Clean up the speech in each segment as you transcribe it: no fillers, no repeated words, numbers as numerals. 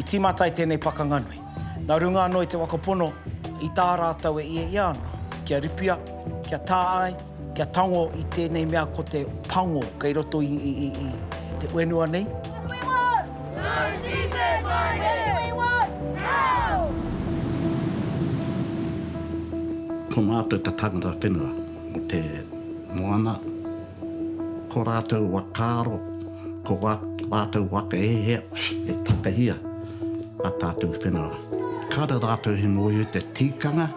timatai tēnei pakanganui. Nā runga anō i te wakapono, i tā rātau e ia ana. Kia ripia, kia tāai, kia tango i tēnei mea ko te pango kei roto i te uenua nei. What do we want? No seabed mining! What do we want? Now! Ko mātou te tangata whenua o te moana, ko rātou wakaro, ko rātou waka e takahia a tātou whenua. Kāra rātou he mōiu te tīkanga,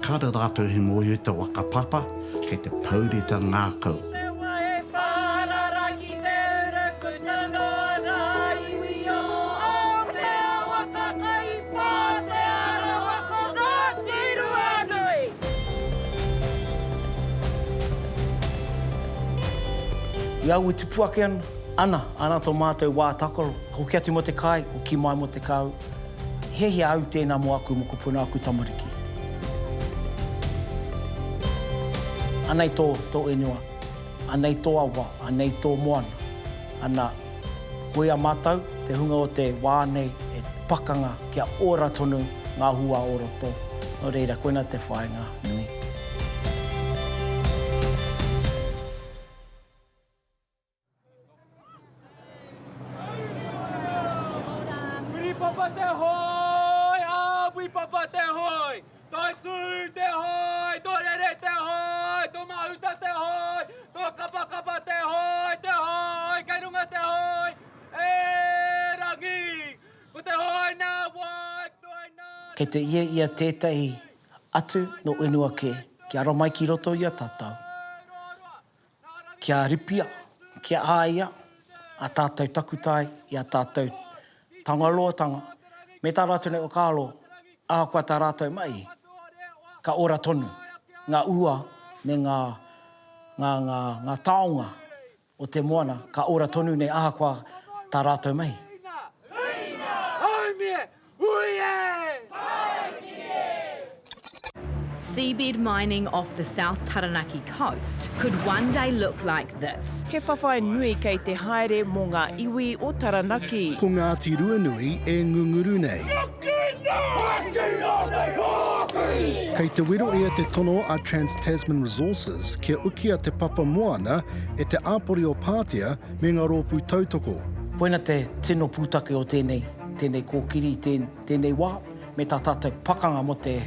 kāra rātou he mōiu te wakapapa, kei te paurita ngākau. I au i tupu ake ana tō mātou wā takaro. Ko ki atu mo te kai, ko ki mai mo te kau. Hehi au tēnā mo aku mo kupuna aku tamariki. Anei tō enua, anei tō awa, anei tō moana. Ana koe a mātou, te hunga o te wānei e pakanga kia ora tonu ngā hua o roto. No reira, koena te whaenga nui. Papa te hoi, awi papa te hoi, toi tū te hoi, tō rere te hoi, tō mahuta te hoi, tō kapa te hoi, kei runga te hoi, e rangi, ko te hoi nā wai, toi nā... Kei te ia tētahi atu no enua ke, kia romai ki roto ia tātou. Kia ripia, kia āia, a tātou takutai, i a tātou tangaloatanga. Me tā rātou nei o kālo, ākua tā rātou mai, ka ora tonu, ngā ua me ngā taonga o te moana, ka ora tonu nei ākua tā rātou mai. Seabed mining off the South Taranaki coast could one day look like this. He whawhai nui kei te haere mō ngā iwi o Taranaki. Ko Ngāti Ruanui e ngunguru nei. Kei te wero ia te tono a Trans-Tasman Resources kia ukia te papa moana e te āpori o Pātea me ngā rōpū tautoko. Poina te tino pūtake o tēnei kōkiri, tēnei wā, me tā tātou pakanga mo te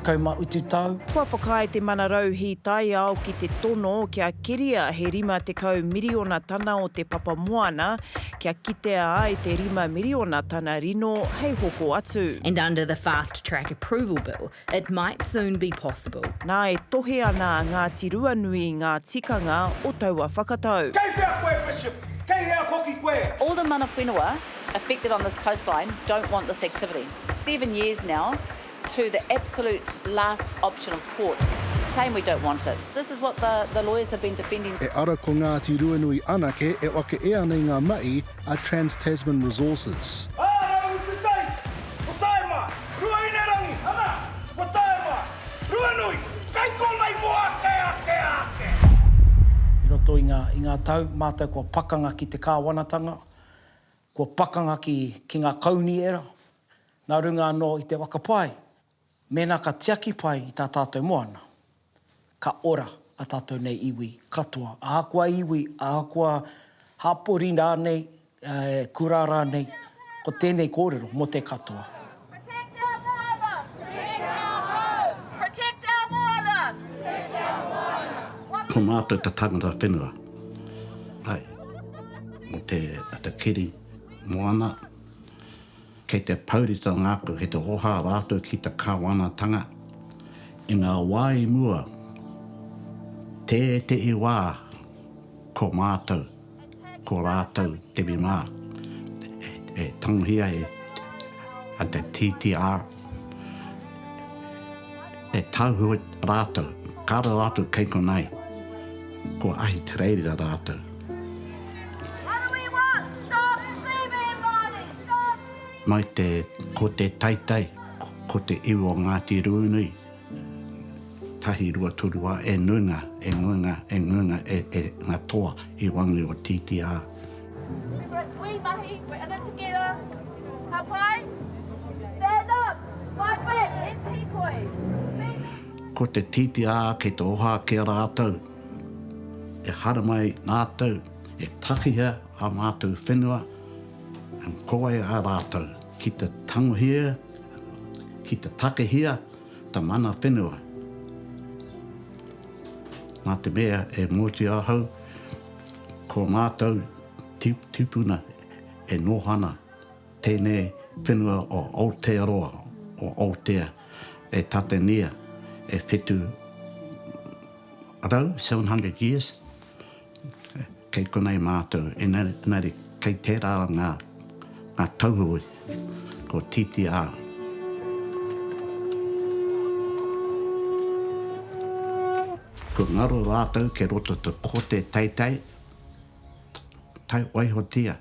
kauma utu tau. Kua whakai te manarau hi tai au ki te tono kia keria he rima te kau miriona tana o te papa moana, kia kitea ai te rima miriona tana rino hei hoko atu. And under the fast track approval bill, it might soon be possible. Nā e tohe ana Ngāti Ruanui ngā tikanga o taua whakatau. Kei whea koe, Bishop! Kei hea koki koe! All the mana whenua affected on this coastline don't want this activity. 7 years now, to the absolute last option of courts, saying we don't want it. This is what the lawyers have been defending. E ara ko Ngāti Ruanui anake e wake ea nei ngā mai a Trans-Tasman Resources. I roto i ngā tau, mātou kua pakanga ki te kāwanatanga, kua pakanga ki ngā kauni era, nā runga anō i te wakapai. Mēnā ka tiaki pai i tā tātou moana. Ka ora a tātou nei iwi katoa. Ākua iwi, ākua hapori nā nei, kurara nei, ko tēnei kōrero mo te katoa. Protect our moana! Protect our home! Protect our moana! Protect our moana! Ko mātou te tangata whenua. Ai, mo te kiri moana, kei te paurita ngāku, kei te oha rātou ki te kāwanatanga. I ngā wai mua, te i wā, ko mātou, ko rātou te mimā. E tanghia a te TTR. E tauhua rātou, kāra rātou kei konei, ko ahi te reira rātou. Mai ko te taitai, ko te iwa o Ngāti Ruanui. Tahi rua turua e nunga e ngā toa i wangi o TTR. We mahi, we're in it together. Kapai, stand up. Fight back. It's hikoi. Ko te titi a ke te oha ke rātou. E hara mai nātou, e takihia a mātou whenua, an koe a rātou. Ki te tangohia, ki te takehia, ta mana whenua. Nā te mea e mōti ahau, ko mātou tipuna e nohana tēnei whenua o Aotearoa, o Aotea, e Tatenia, e whetu rau, 700 years. Kei konei mātou, engari kei tērā ngā tauhui, ko titi a. Ko ngaro rātou ke roto te kote teitei, tai waihotia.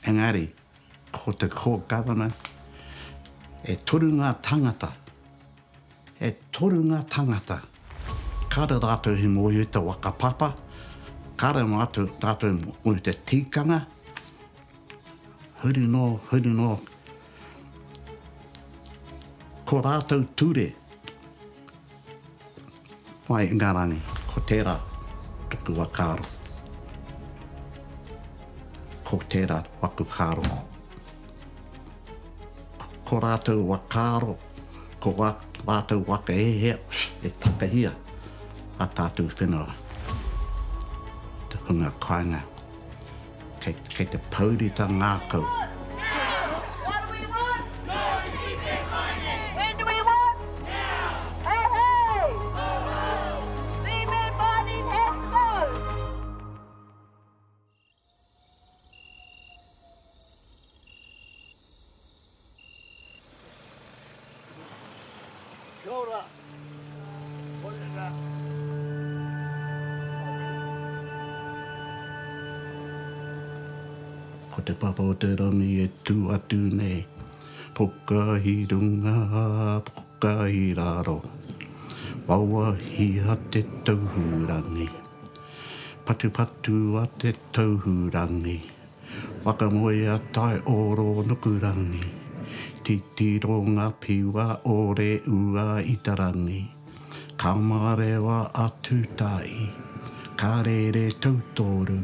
Engari, ko te core government, e toru ngā tangata. E toru ngā tangata. Kāra rātou hi mōiu te wakapapa, kāra rātou mōiu te tīkanga, huri no, ko rātou ture. Mai ingarangi, ko tērā tuku wakaro. Ko tērā wakukaro. Ko rātou wakaro, ko rātou waka e takahia a tātou whenua. Te hunga kainga, kei te paurita ngākau. What do we want? When do we want? Now. Hey, hey! Seaman bodies has to go. Kia ora. Morena. Ko te papa o te rangi e tū atu nei. Poka hi runga, poka hi raro. Waua hi a te tauhurangi. Patu a te tauhurangi. Wakamoe a tai oro nukurangi. Titiro ngā piwa o re ua itarangi. Kamarewa atu tai. Ka rere tautoru.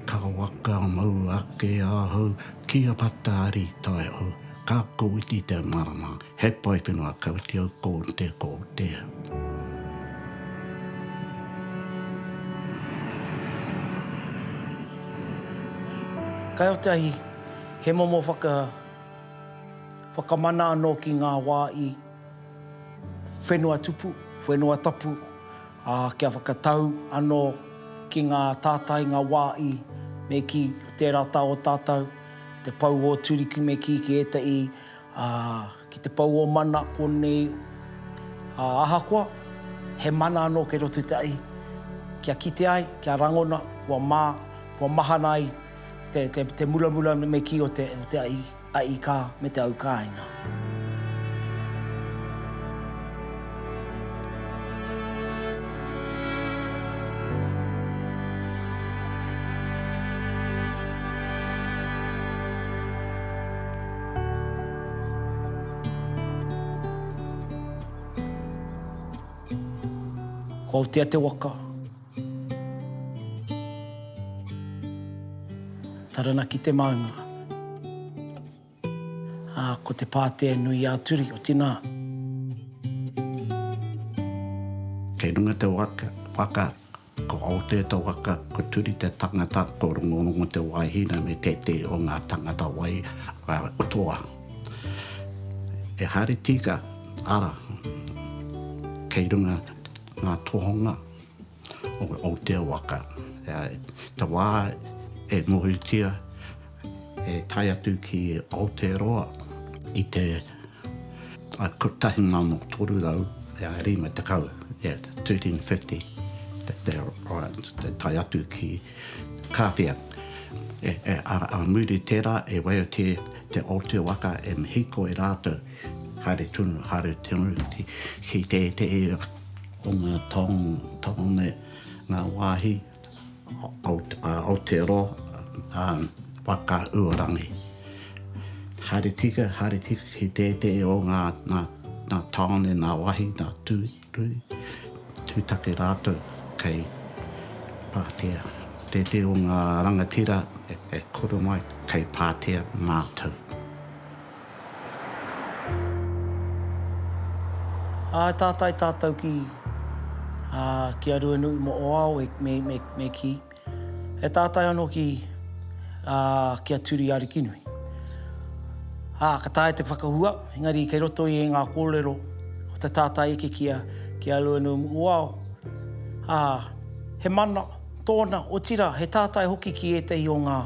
Ka waka mau ake ahau. Kia patari tai au. Ka kouti te marama. He pai whenua kauti au koutea. Kai o te ahi, he momo whakamana anō ki ngā wā i whenua tupu, whenua tapu, kia whakatau anō ki ngā tātai, ngā wā i me ki tērā tā o tātou, te pau o turiku me ki eta i, ki te pau o mana konei ahakoa, he mana anō ke rotu te ai. Kia kite ai, kia rangona, kua mahana ai, te mula me ki o te ai kā me te au kāinga. Ko Aotea te waka. Taranaki te maunga. Ko te pātea nui āturi o tina. Kei runga te waka, ko Aotea te waka, ko turi te tangata, ko rongorongo te waihina me te o ngā tangata wai otoa. E hari tika, ara, kei runga ngā tohonga o Aotea waka. Te wā e mohutia, e tai atu ki Aotearoa i te tahi ngāmo toru rau, rima te kau, 1350, te tai atu ki Kāwhia. A muri tērā e wai o te Aotea waka e mhiko e rātou, haere tunu, haere tunu, ki te o ngā tōne ngā wāhi Aotearoa, waka uorangi. Hare tika ki te o ngā taone, ngā wahi, ngā tūtake rātou kei Pātea. Te o ngā rangatira e koro mai kei Pātea mātou. Tātou ki arua nui mo o ao me ki. E tātai anō ki a turi arikinui. Ka tae te whakahua, engari kei roto i ngā kōrero o te tātai eke ki arua nui mo o ao. He mana, tōna, o tira, he tātai hoki ki e te i o ngā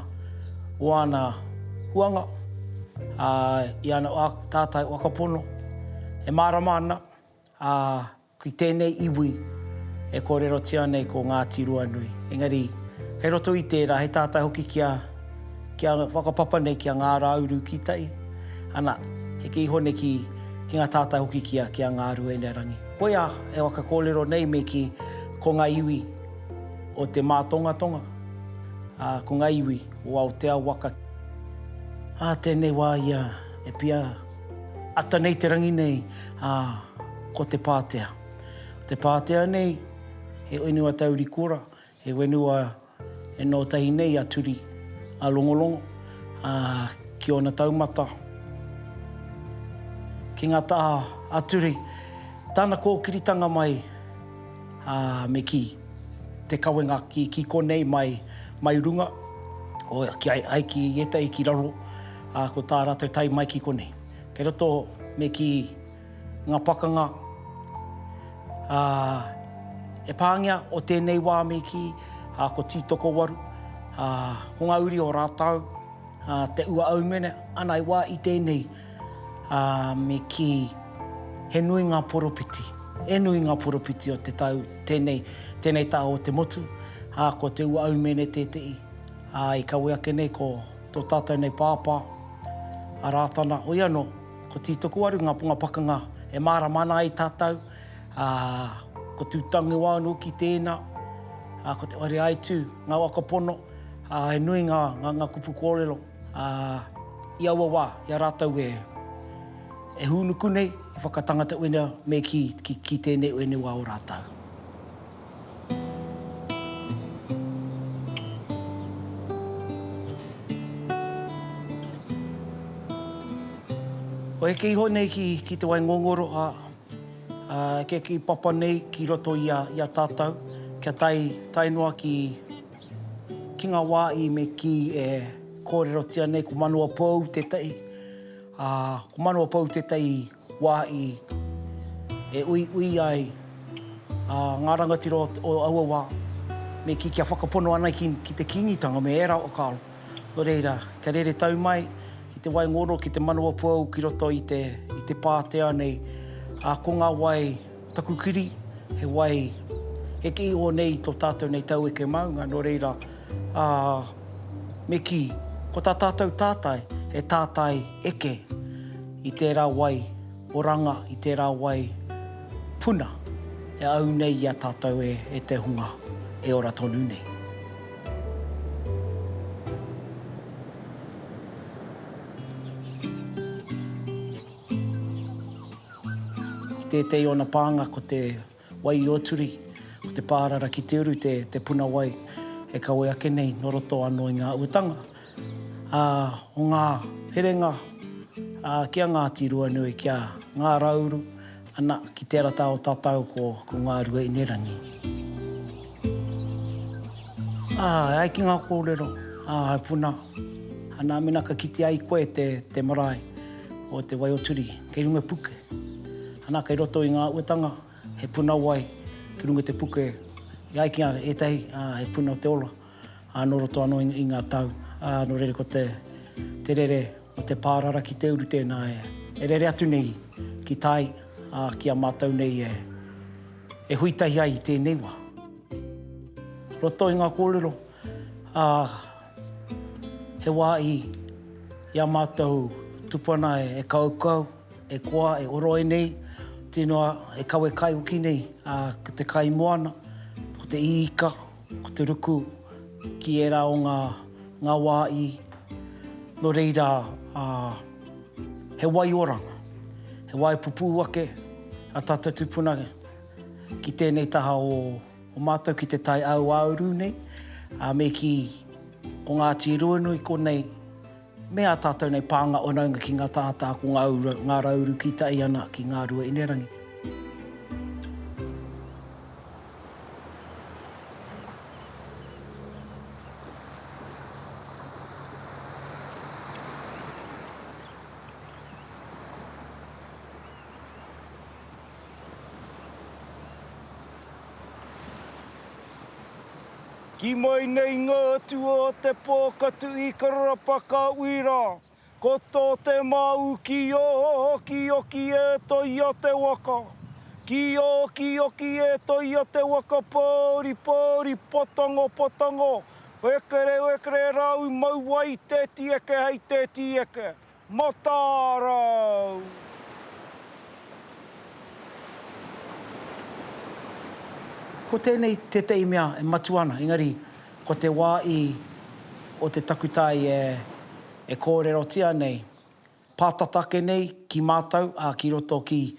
o ana huanga. I ana tātai wakapono, e marama ana, ki tēnei iwi e kōrero tia nei ko Ngāti Ruanui. Engari, kei roto i tērā, he tātai hoki kia whakapapa nei kia ngā rāuru ki tai. Ana, he ki hone ki ngā tātai hoki kia ngā rua e rangi. Koia e waka kōrero nei me ki ko ngā iwi o te mātonga, ko ngā iwi o Aotea waka. Tēnei wā ia e pia ata nei te rangi nei ko te Pātea. Te Pātea nei, he oinua tauri kora, he wenua e no tahi nei a turi a longolongo, ki ona taumata. Ki ngā taha a turi, tāna kōkiritanga mai me ki te kawenga ki konei mai runga, o ki ai ki etai ki raro, ko tā rātou tai mai ki konei. Kei roto me ki ngā pakanga, e pāngia o tēnei wā me ki, ko tītoko waru, ko ngā uri o rātau, te ua aumene, ana i wā i tēnei, me ki he nui ngā poropiti. E nui ngā poropiti o te tau, tēnei tau o te motu, ko te ua aumene tētei. I kawe ake nei ko tō tātou nei pāpā, a rātana, o iano, ko tītoko waru, ngā pakanga, e māra mana i tātou, ko tūtangi wānu ki tēnā, ko te wari aitu, ngā wakapono, he nui ngā kupu kōrero, i aua wā, i a rātou e hūnuku nei, e whakatangata uena me ki tēnei uene wā o rātou. O e kei ho nei ki te waingongoro, ke ki papa nei ki roto i a tātou, kia tai noa ki ngā wā i me ki e kōrero tia nei ko manua pau te tai. Ko manua pau te tai wā i e ui ai ngā rangatira o aua wā me ki kia whakapono ana ki te kingitanga me e rau o kālo. No reira, ka rere tau mai ki te waingoro, ki te manua pau ki roto i te Pātea nei. Ko ngā wai takukiri, he wai, he ki o nei tō tātou nei tau eke maunga, no reira, me ki, ko tā tātou tātai, he tātai eke i tērā wai oranga, i tērā wai puna, e au nei i a tātou e te hunga, e ora tonu nei. Tētei ona pānga ko te wai i oturi, ko te pārara ki te uru, te puna wai, e kawe ake nei, no roto anō i ngā uatanga. O ngā herenga, kia Ngāti Ruanui, kia ngā rauru, ana ki tērā tāo tātou ko ngā rua i nerangi. Ai ki ngā kōrero, ai puna, ana mena ka kiti ai koe te marae o te wai oturi, kei runga puke. Ana kei roto i ngā uatanga, he puna wai, ki runga te puke, i ai ki ngā etai, he puna o te ola, no roto anō i ngā tau, no rere ko te rere o te pārara ki te uru tēnā, e rere atu nei ki tai, ki a mātou nei e huitahi ai i tēnei wā. Roto i ngā kōrero, he wā i a mātou tupana e kaukau, e koa, e oroe nei, tēnoa e kawe kai uki nei, ko te kai moana, ko te iika, ko te ruku, ki e rā o ngā wā i. No reira, he wai oranga, he wai pupu ake, a tātou tupuna ki tēnei taha o mātou ki te tai au auru nei, me ki ko ngā tīruanu i konei, mea tātou nei pānga onaunga ki ngā tātā ko ngā rauru ki tai ana ki ngā rua inerangi. Ki mai nei ngā tua te pōkatu I karapaka uira. Ko tō te mau ki oki e toi o te waka. Ki oki e toi o te waka pōri, potango. Wekere rau mau wai te tieke hei te tieke. Matarau! Ko tēnei te tei mea e matuana, engari, ko te wā o te takutai e kōrerotia nei. Pātatake nei ki mātou, ki roto ki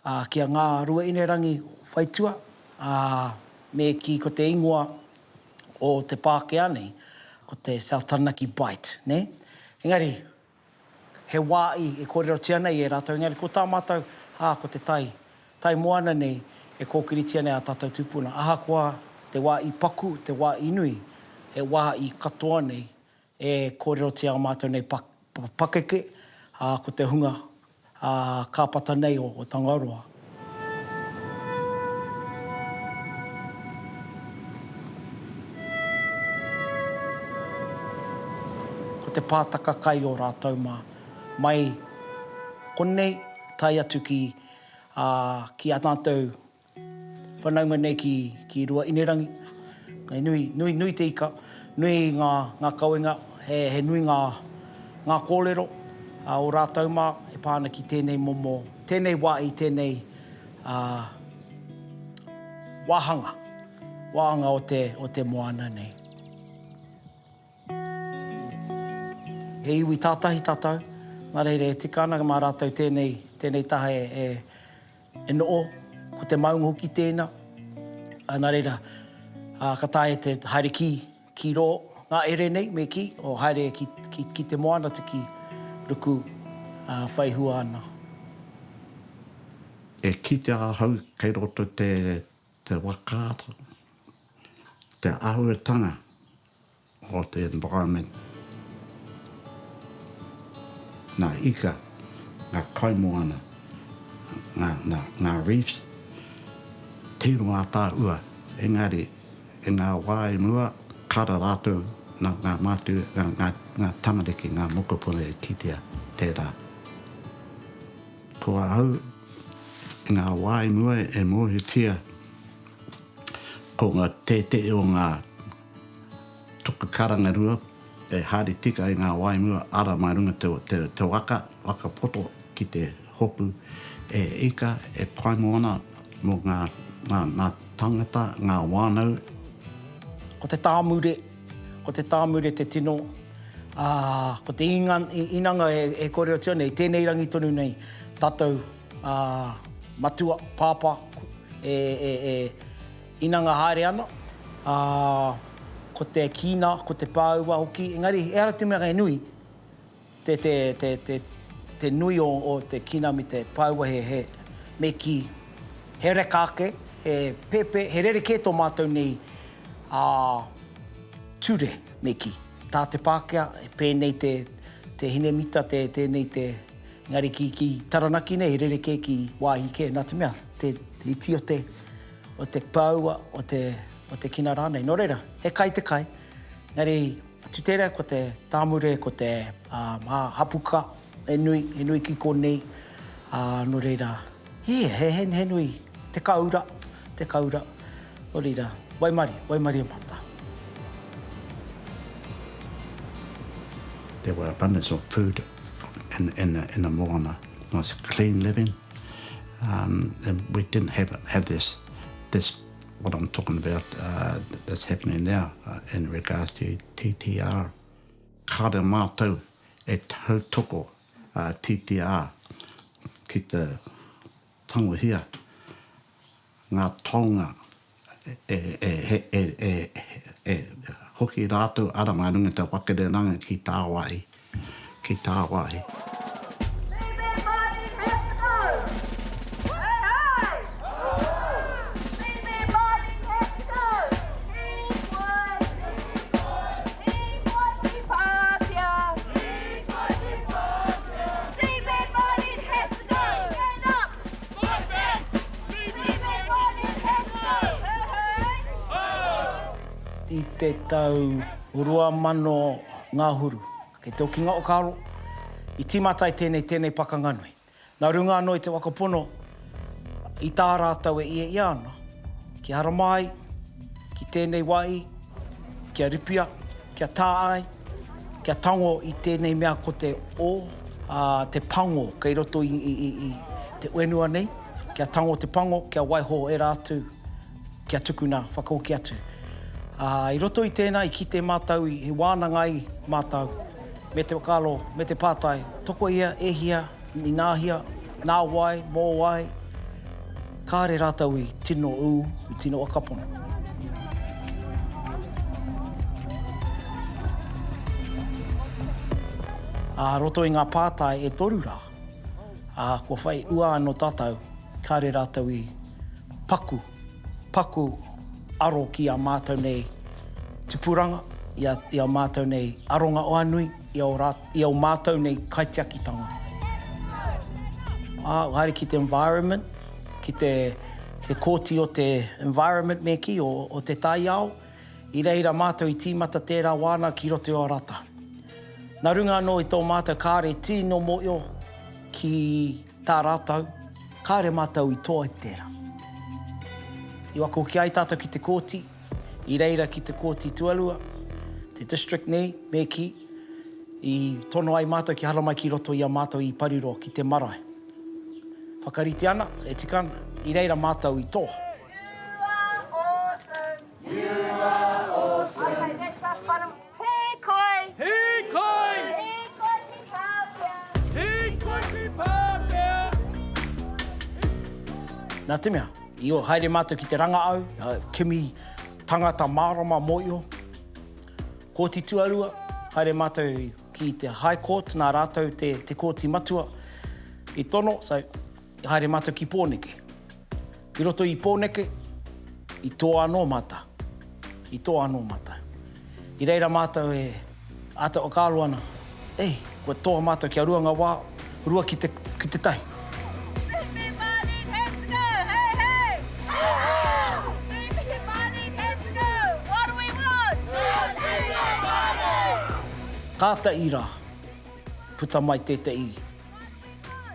a ngā rua inerangi whaitua, me ki ko te ingoa o te Pākehā nei, ko te South Taranaki Bight, ne? Engari, he wā e kōrerotia nei e rātou, engari, ko tā mātou, ko te tai moana nei, e kōkiritia nei a tātou tupuna. Aha koa te wā I paku, te wā I nui, he wā I katoa nei, e kōrerotia o mātou nei pakeke, ko te hunga kāpata nei o Tangaroa. Ko te pātaka kai o rātou mai konei tai atu ki a tātou whanaunga nei ki rua inerangi. Nui te ika, nui ngā kauenga, he nui ngā kōrero o rātou mā e pāna ki tēnei momo, tēnei wā I tēnei wāhanga o te moana nei. He iwi tātahi tātou, nā reire e tikana mā rātou tēnei taha e noo, ko te maungo ki tēnā. Nā reira, ka tae te haere ki rō ngā ere nei me ki, o haere ki te moana te ki ruku whaihua ana. E ki te ahau kei roto te wakaata, te ahuatanga o te environment. Nā ika, ngā kaimoana, ngā reefs, tīrunga tā ua, engari, e ngā wāi mua, kara rātou, ngā mātu, ngā tamariki, ngā mokopole e kitea tērā. Kua au, ngā wāi mua e mohitia, ko ngā tete o ngā tukakaranga rua, e hari tika i ngā wāi mua, ara mai runga te waka poto ki te hopu, e ika, e paimoana mo ngā tangata, ngā wānau. Ko te tāmure te tino, ko te inanga e kōrerotia nei, tēnei rangi tonu nei, tātou matua, pāpā, inanga haere ana, ko te kina, ko te pāua hoki, engari, e ara te mea e nui, te nui o te kina me te pāua me ki he rekake, he pepe, he rereke tō mātou nei ture me ki. Tā te Pākehā, e pēnei te hinemita, tēnei te ngari ki Taranaki nei, he rereke ki wāhike, nā te mea, te iti o te pāua, o te kina rānei. Nō reira, he kai te kai, ngari tutere ko te tāmure, ko te hapuka, e nui ki konei, nō reira, he nui, te kaura, nō reira, waimari e mata. There were abundance of food in the moana. It was clean living. And we didn't have this what I'm talking about that's happening now in regards to TTR. Kare mātou e tautoko TTA ki te tangohia ngā tonga hoki rātou arangarunga te whakereranga ki tā wai. Ki tā wai. I te tau 2000 ngā huru. Kei te okinga o Kāro, i timatai tēnei pakanganui. Nā runga anō i te wakapono, i tā rātau e ia ana. Ki hara mai, ki tēnei wai, kia ripia, kia tāai, kia tango i tēnei mea ko te o, te pango, kei roto i te uenua nei, kia tango te pango, kia waiho e rātu, kia tukuna, whakaoki atu. I roto i tēnā, i ki te mātau, i he wānanga i mātau, me te wakalo, me te pātai, toko ia, ehia, i nāhia, nā wai, mō wai, kāre rātau i tino u, i tino akapono. Roto i ngā pātai e toru rā, kua whai ua anō tātou, kāre rātau i paku aro ki a mātou nei tupuranga, i a mātou nei aronga o anui, i a mātou nei kaitiakitanga. Haere ki te environment, ki te kōti o te environment me ki, o te taiao, i reira mātou i tīmata tērā wāna ki roto o rata. Nā runga anō i tō mātou kāre tino moio ki tā rātau, kāre mātou i toa i tērā. I wako ki ai tātou ki te kōti, i reira ki te kōti Tualua, te district nei, me ki, i tono ai mātou ki hara mai ki roto i a mātou i Pariro ki te marae. Whakariti ana, e tikana, i reira mātou i toa. You are awesome. You are awesome. Okay, next last one. Hei koi. Hei koi! Hei koi ki Pāpea. Hei koi ki Pāpea! Nā te mea, i o haere mātou ki te ranga au, kimi tangata mārama moio. Kōti Tualua, haere mātou ki te High Court, nā rātou te kōti matua. I tono, haere mātou ki Pōneke. I roto i Pōneke, i tō anō mata. I tō anō mata. I reira mātou e ata o kālo ana. Ei, koe toa mātou ki a ruanga wā, rua ki te tai. Kāta i rā, puta mai tētai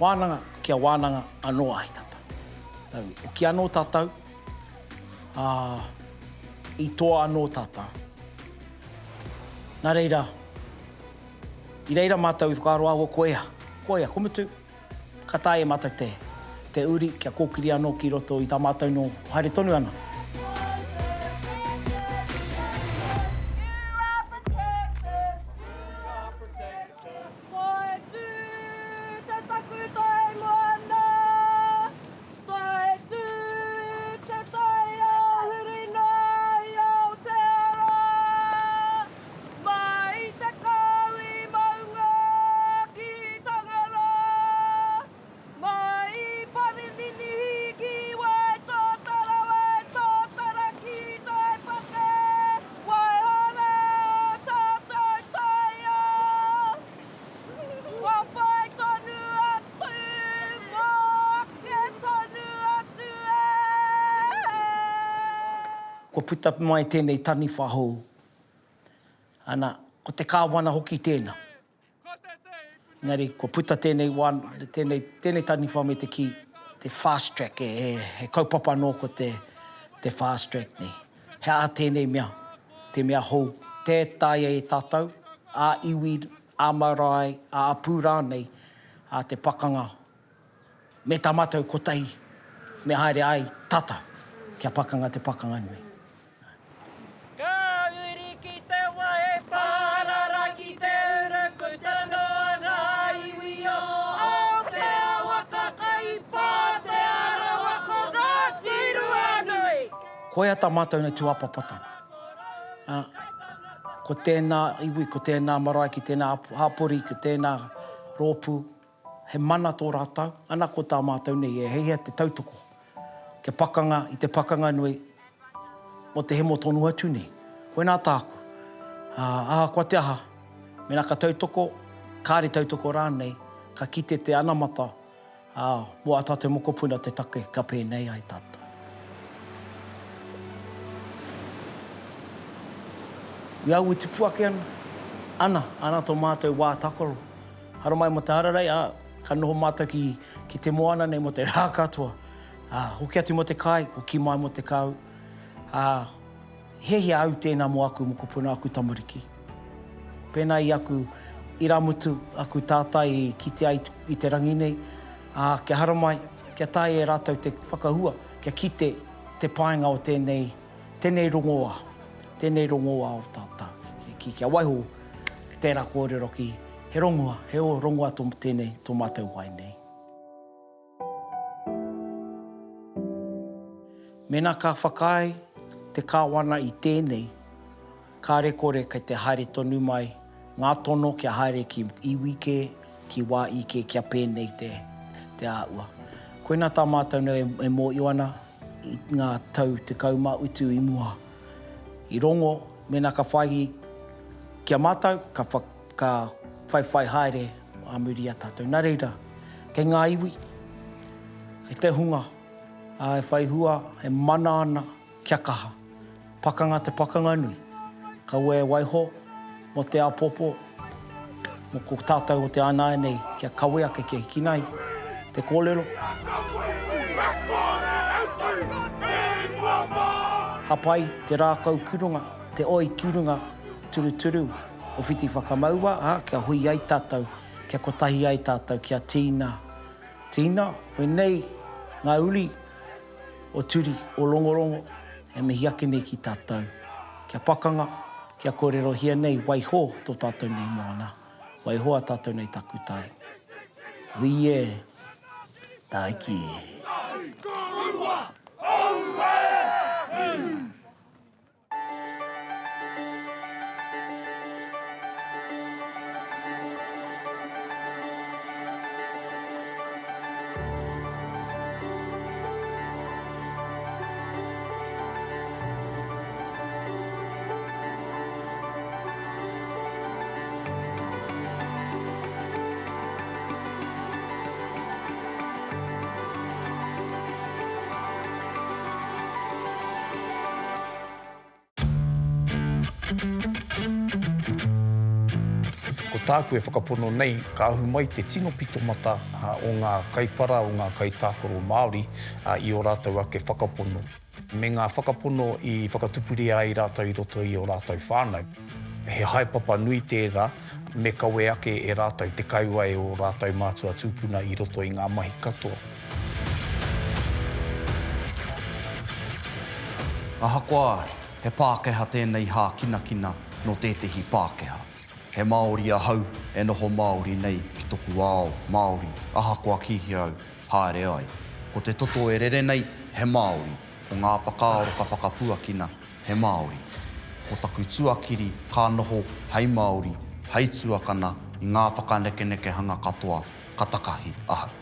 wānanga kia wānanga anō ai tātou. Tau, o ki anō tātou, i toa anō tātou. Nā reira, i reira mātou i whakaro awa koea, komutu, ka tae mātou te uri kia kōkiri anō ki roto i tā mātou no haere tonu ana. Ko puta mai tēnei tani whahou. Ana, ko te kāwana hoki tēnā. Ngari, ko puta tēnei tani wha me te ki, te fast track, he kaupapa anō ko te fast track nei. He a tēnei mea, te mea hou, tētai e tātou, a iwi, a marae, a apura nei, a te pakanga. Me tā mātou ko tai, me haere ai tātou, kia pakanga te pakanga nui. Parara ki te ura, ko tano ngā iwi o. Koe ata mātou nei tuapapatanga. Ko tēnā iwi, ko tēnā marae, ki tēnā hapori, ko tēnā rōpū, he mana tō rātau, ana ko tā mātou nei, e heia te tautoko. Ke pakanga, i te pakanga nui, mo te hemo tonu atu nei. Koe nā tāku. Aha, kua te aha. Mena ka tautoko, kāre tautoko rānei, ka kite te anamata, mua ata te mokopuna te take, ka pēnei ai tātou. Ia ui tupu ake ana tō mātou wā takoro. Haro mai mo te hararei, ka noho mātou ki te moana nei mo te rā katoa. Hoki atu mo te kai, hoki mai mo te kau. Hehe au tēnā mo aku mokopuna aku tamariki. Pēnā i aku i ramutu aku tātai i kite ai i te rangi nei. Kia haro mai, kia tai e rātou te whakahua, kia kite te paenga o tēnei rongoa. Tēnei rongoa o tātou. Kia waiho, tērā kōrero ki he rongoa, he o rongoa tēnei tō mātou wai nei. Mena ka whakai te kāwana i tēnei, ka rekore kei te haere tonu mai, ngā tono kia haere ki iwike, ki wā ike, kia pēnei te āua. Koe nā tā mātou nei e mō iwana i ngā tau te kauma utu i mua. I rongo, mena ka whaihi kia mātou, ka whai haere a muri a tātou. Nā reira, kei ngā iwi, kei te hunga, e whai hua, he mana ana kia kaha. Pakanga te pakanga nui. Ka ue waiho, mo te apopo, mo ko tātou o te anae nei, kia kawe ake kia hiki nei, te kōlero. Hapai, te rākau kurunga, te oi kurunga turuturu o whiti whakamaua, kia hui ai tātou, kia kotahi ai tātou, kia tīna. Tīna, koe nei, ngā uli o turi, o longorongo, e mihi ake nei ki tātou. Kia pakanga, kia kōrero hia nei, waiho tō tātou nei moana. Waiho a tātou nei taku tai. Hui e, taiki e. Ko tāku e whakapono nei, ka ahu mai te tino pitomata o ngā kaipara, o ngā kaitākoro Māori i o rātou ake whakapono. Me ngā whakapono i whakatupuri ai rātou i roto i o rātou whānau. He haepapa nui tērā, me kawe ake e rātou te kaua e o rātou mātua tūpuna i roto i ngā mahi katoa. Ahakoa, he Pākehā tēnei hā kinakina no tētehi Pākehā. He Māori ahau, e noho Māori nei ki toku ao Māori. Ahakoa kihi au, haere ai. Ko te toto e rere nei, he Māori. Ko ngā whakaaro ka whakapuakina, he Māori. Ko taku tuakiri, ka noho, hei Māori, hei tuakana, i ngā whakanekeneke hanga katoa, katakahi ahau.